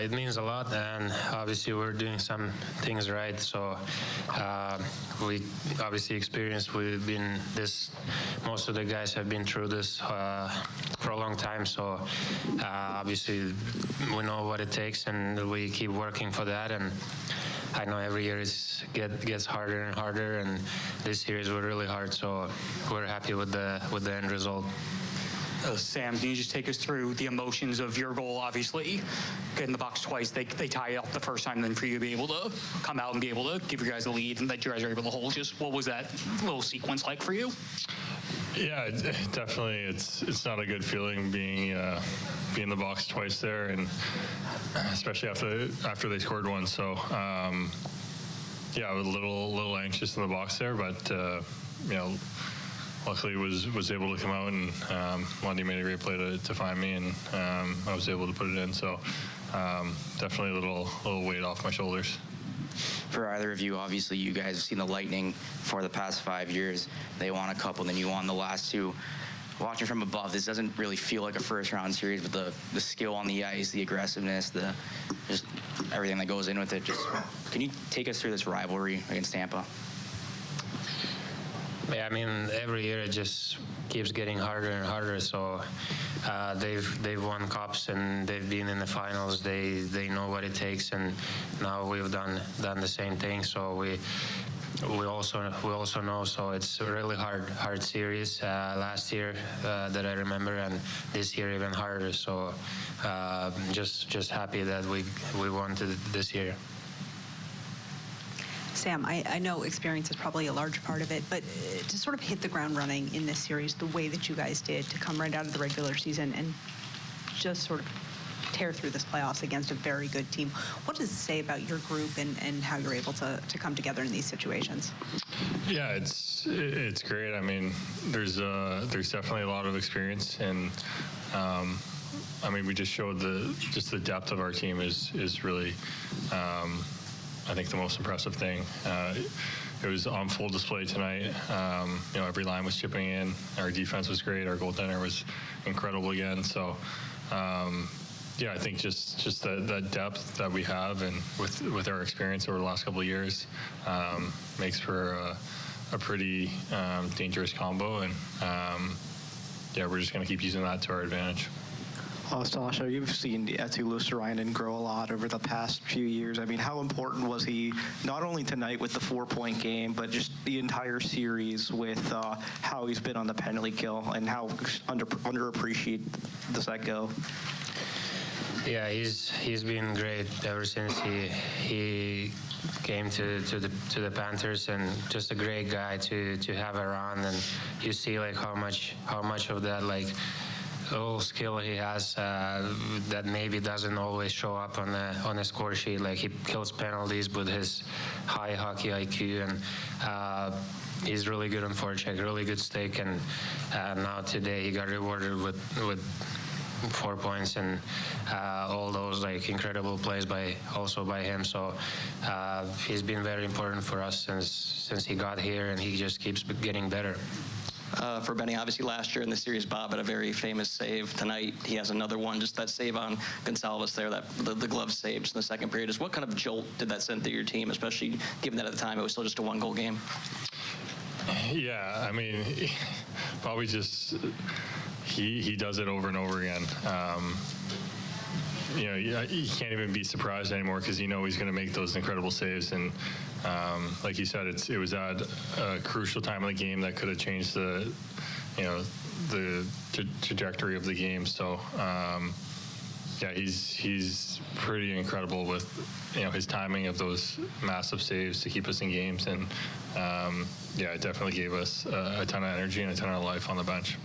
It means a lot, and obviously we're doing some things right. So we obviously experienced. We've been this. Most of the guys have been through this for a long time. So obviously we know what it takes, and we keep working for that. And I know every year it gets harder and harder, and this year is really hard. So we're happy with the end result. Sam, can you just take us through the emotions of your goal? Obviously, getting the box twice, they tie it up the first time, then for you to be able to come out and be able to give you guys a lead and that you guys are able to hold. Just what was that little sequence like for you? Yeah, definitely. It's not a good feeling being in the box twice there, and especially after they scored one. So yeah, I was a little anxious in the box there, but luckily was able to come out, and Lundy made a great play to find me, and I was able to put it in. So definitely a little weight off my shoulders. For either of you, obviously you guys have seen the Lightning for the past 5 years. They won a couple, then you won the last two. Watching from above, this doesn't really feel like a first-round series, but the skill on the ice, the aggressiveness, just everything that goes in with it. Just can you take us through this rivalry against Tampa? Yeah, I mean, every year it just keeps getting harder and harder. So they've won cups and they've been in the finals. They know what it takes, and now we've done the same thing. So we also know. So it's a really hard series last year that I remember, and this year even harder. So just happy that we won this year. Sam, I know experience is probably a large part of it, but to sort of hit the ground running in this series the way that you guys did, to come right out of the regular season and just sort of tear through this playoffs against a very good team, what does it say about your group and how you're able to come together in these situations? Yeah, it's great. I mean, there's definitely a lot of experience, and I mean, we just showed the depth of our team is really I think the most impressive thing. It was on full display tonight. Every line was chipping in. Our defense was great. Our goaltender was incredible again. So, yeah, I think just that depth that we have, and with our experience over the last couple of years, makes for a pretty dangerous combo. And yeah, we're just going to keep using that to our advantage. Stasha, you've seen Eetu Luostarinen grow a lot over the past few years. I mean, how important was he, not only tonight with the 4-point game, but just the entire series with how he's been on the penalty kill, and how underappreciated does that go? Yeah, he's been great ever since he came to the Panthers, and just a great guy to have around. And you see like how much of that little skill he has that maybe doesn't always show up on a score sheet. Like, he kills penalties with his high hockey IQ, and he's really good on forecheck, really good stick, and now today he got rewarded with 4 points and all those incredible plays by him. So he's been very important for us since he got here, and he just keeps getting better. For Benny, obviously last year in the series, Bob had a very famous save. Tonight, he has another one. Just that save on Gonçalves there, the glove save just in the second period. Just what kind of jolt did that send through your team, especially given that at the time it was still just a 1-goal game? Yeah, I mean, probably just he does it over and over again. You can't even be surprised anymore, because you know he's going to make those incredible saves. And like you said, it was at a crucial time of the game that could have changed the trajectory of the game. So yeah, he's pretty incredible with his timing of those massive saves to keep us in games. And yeah, it definitely gave us a ton of energy and a ton of life on the bench.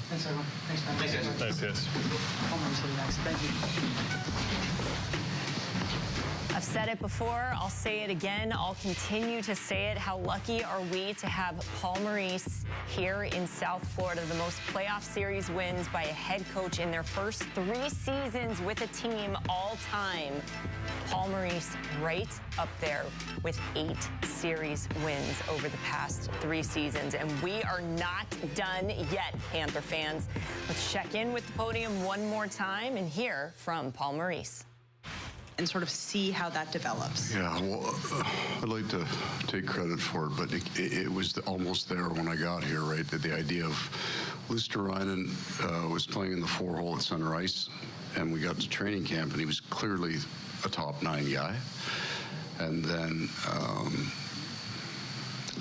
Thanks, everyone. Thanks, man. Thanks, guys. Thank you. I've said it before, I'll say it again, I'll continue to say it. How lucky are we to have Paul Maurice here in South Florida, the most playoff series wins by a head coach in their first 3 seasons with a team all time. Paul Maurice right up there with 8 series wins over the past 3 seasons. And we are not done yet, Panther fans. Let's check in with the podium one more time and hear from Paul Maurice. and sort of see how that develops? Yeah, well, I'd like to take credit for it, but it was almost there when I got here, right? The idea of Luosterainen was playing in the 4-hole at Center Ice, and we got to training camp, and he was clearly a top 9 guy. And then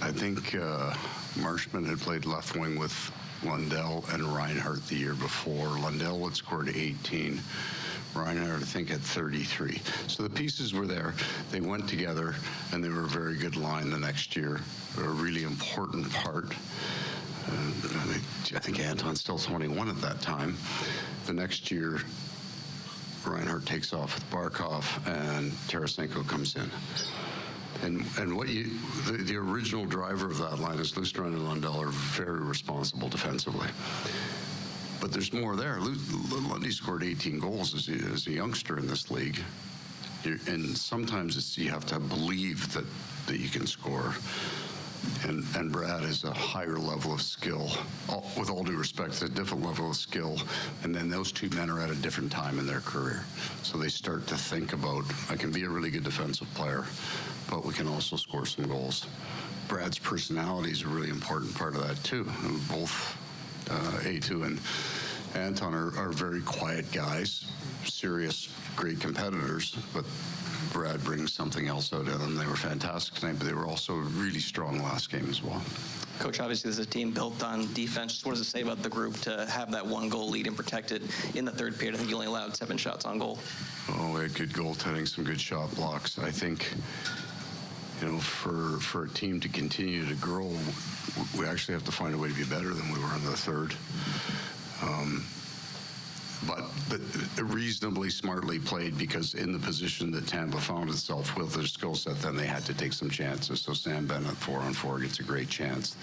I think Marshman had played left wing with Lundell and Reinhart the year before. Lundell had scored 18. Reinhart, I think, had 33. So the pieces were there. They went together, and they were a very good line the next year. They were a really important part. I think Anton's still 21 at that time. The next year, Reinhart takes off with Barkov, and Tarasenko comes in. And what the original driver of that line is Luosterainen and Lundell are very responsible defensively. But there's more there. Lundy scored 18 goals as a youngster in this league. And sometimes you have to believe that you can score. And Brad is a higher level of skill. With all due respect, it's a different level of skill. And then those two men are at a different time in their career. So they start to think about, I can be a really good defensive player, but we can also score some goals. Brad's personality is a really important part of that, too. Both A2 and Anton are very quiet guys, serious, great competitors, but Brad brings something else out of them. They were fantastic tonight, but they were also really strong last game as well. Coach, obviously this is a team built on defense. What does it say about the group to have that 1-goal lead and protect it in the third period? I think you only allowed 7 shots on goal. Oh, we had good goaltending, some good shot blocks. I think, for a team to continue to grow, we actually have to find a way to be better than we were in the third. But reasonably smartly played, because in the position that Tampa found itself with their skill set, then they had to take some chances. So Sam Bennett, 4-on-4, gets a great chance.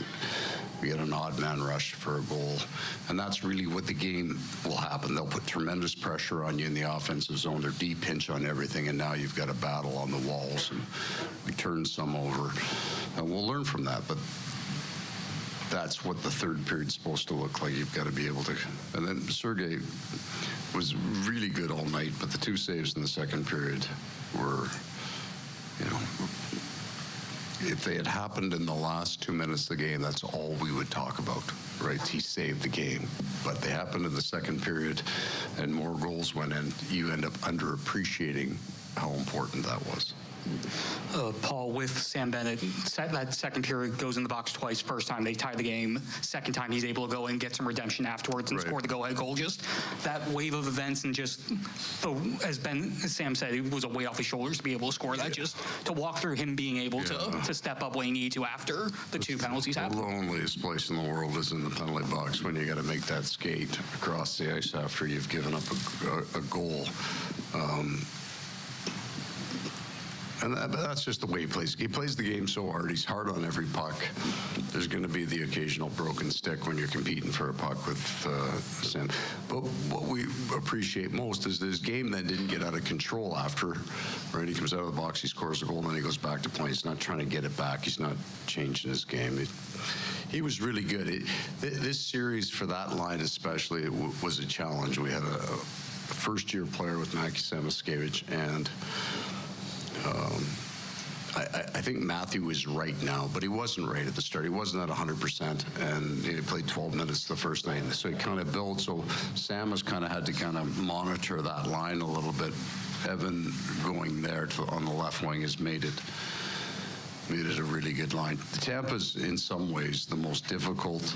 We get an odd man rush for a goal. And that's really what the game will happen. They'll put tremendous pressure on you in the offensive zone. They're deep pinch on everything, and now you've got a battle on the walls. And we turn some over. And we'll learn from that. But that's what the third period's supposed to look like. You've got to be able to. And then Sergei was really good all night, but the 2 saves in the second period were, if they had happened in the last 2 minutes of the game, that's all we would talk about, right? He saved the game. But they happened in the second period, and more goals went in. You end up underappreciating how important that was. Paul, with Sam Bennett, that second period goes in the box twice. First time they tie the game. Second time he's able to go and get some redemption afterwards and score the go-ahead goal. Just that wave of events, and just, as Sam said, it was a weight off his shoulders to be able to score that. Just to walk through him being able to step up when he needed to after the 2 penalties happened. The loneliest place in the world is in the penalty box when you got to make that skate across the ice after you've given up a goal. But that's just the way he plays. He plays the game so hard. He's hard on every puck. There's going to be the occasional broken stick when you're competing for a puck with Sam. But what we appreciate most is this game then didn't get out of control after, right? He comes out of the box, he scores a goal, and then he goes back to play. He's not trying to get it back. He's not changing his game. He was really good. This series, for that line especially, was a challenge. We had a first-year player with Mackie Samoskevich, and I think Matthew is right now, but he wasn't right at the start. He wasn't at 100%, and he played 12 minutes the first night, so he kind of built. So Sam has kind of had to kind of monitor that line a little bit. Evan going there on the left wing has made it a really good line. Tampa's in some ways the most difficult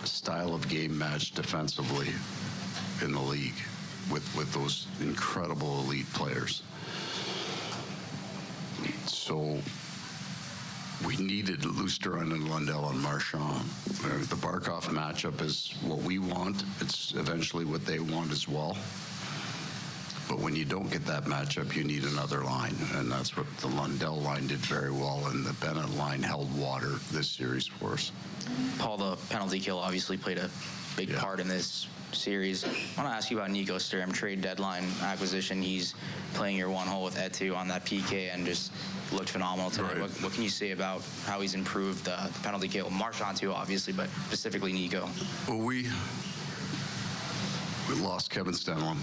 style of game match defensively in the league with those incredible elite players. So we needed Luosterainen and Lundell and Marchand. The Barkov matchup is what we want. It's eventually what they want as well. But when you don't get that matchup, you need another line, and that's what the Lundell line did very well, and the Bennett line held water this series for us. Paul, the penalty kill obviously played a big part in this series. I want to ask you about Nico Sturm, trade deadline acquisition. He's playing your 1-hole with Etu on that PK and just looked phenomenal tonight. Right. What can you say about how he's improved the penalty kill? Marchand too, obviously, but specifically Nico. Well, we we lost Kevin Stenlund,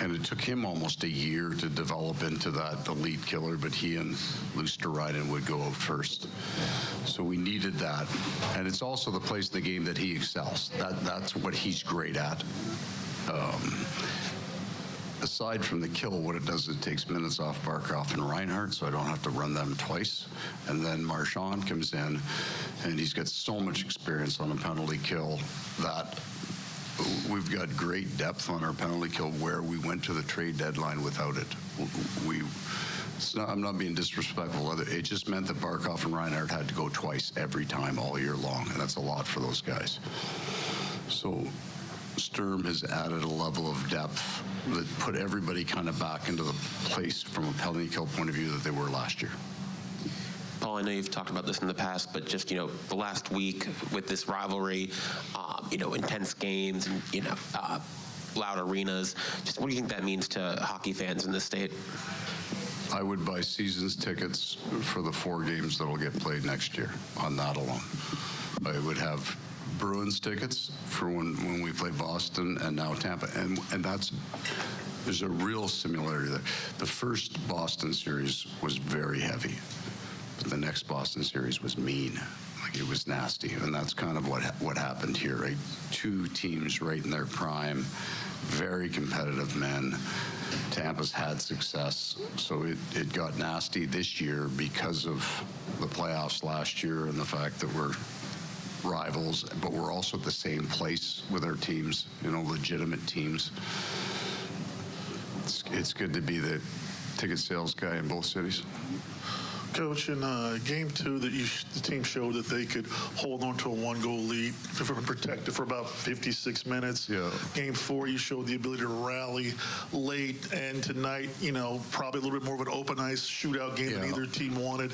and it took him almost a year to develop into that elite killer, but he and Luosterainen would go out first. So we needed that. And it's also the place in the game that he excels. That's what he's great at. Aside from the kill, what it does, it takes minutes off Barkov and Reinhart, so I don't have to run them twice. And then Marchand comes in, and he's got so much experience on a penalty kill that we've got great depth on our penalty kill where we went to the trade deadline without it. I'm not being disrespectful. It just meant that Barkov and Reinhart had to go twice every time all year long, and that's a lot for those guys. So Sturm has added a level of depth that put everybody kind of back into the place from a penalty kill point of view that they were last year. Paul, I know you've talked about this in the past, but just, the last week with this rivalry, intense games and, loud arenas, just what do you think that means to hockey fans in this state? I would buy season's tickets for the 4 games that'll get played next year on that alone. I would have Bruins tickets for when we play Boston and now Tampa, and there's a real similarity there. The first Boston series was very heavy, but the next Boston series was mean. Like, it was nasty, and that's kind of what happened here, right? 2 teams right in their prime, very competitive men. Tampa's had success, so it got nasty this year because of the playoffs last year and the fact that we're rivals, but we're also at the same place with our teams, legitimate teams. It's good to be the ticket sales guy in both cities. Coach, in game 2, the team showed that they could hold on to a 1-goal lead, protect it for about 56 minutes. Yeah. Game 4, you showed the ability to rally late, and tonight, probably a little bit more of an open ice shootout game than either team wanted.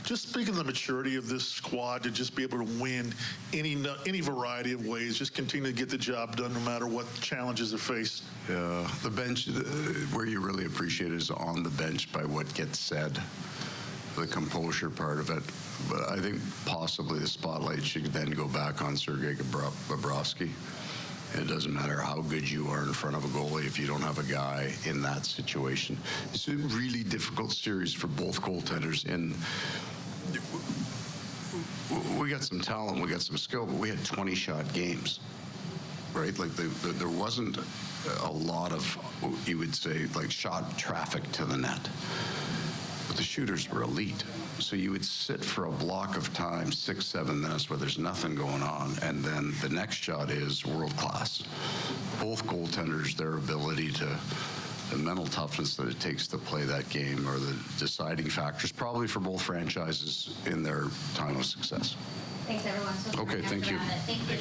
Just speaking of the maturity of this squad to just be able to win any variety of ways, just continue to get the job done no matter what challenges are faced. Yeah, the bench, where you really appreciate it is on the bench by what gets said, the composure part of it. But I think possibly the spotlight should then go back on Sergei Bobrovsky. It doesn't matter how good you are in front of a goalie if you don't have a guy in that situation. It's a really difficult series for both goaltenders, and we got some talent, we got some skill, but we had 20-shot games, right? Like there wasn't a lot of, you would say, like shot traffic to the net. But the shooters were elite. So you would sit for a block of time, 6-7 minutes, where there's nothing going on, and then the next shot is world class. Both goaltenders, their ability to, the mental toughness that it takes to play that game are the deciding factors, probably for both franchises in their time of success. Thanks, everyone. So okay, thank you. Thank you.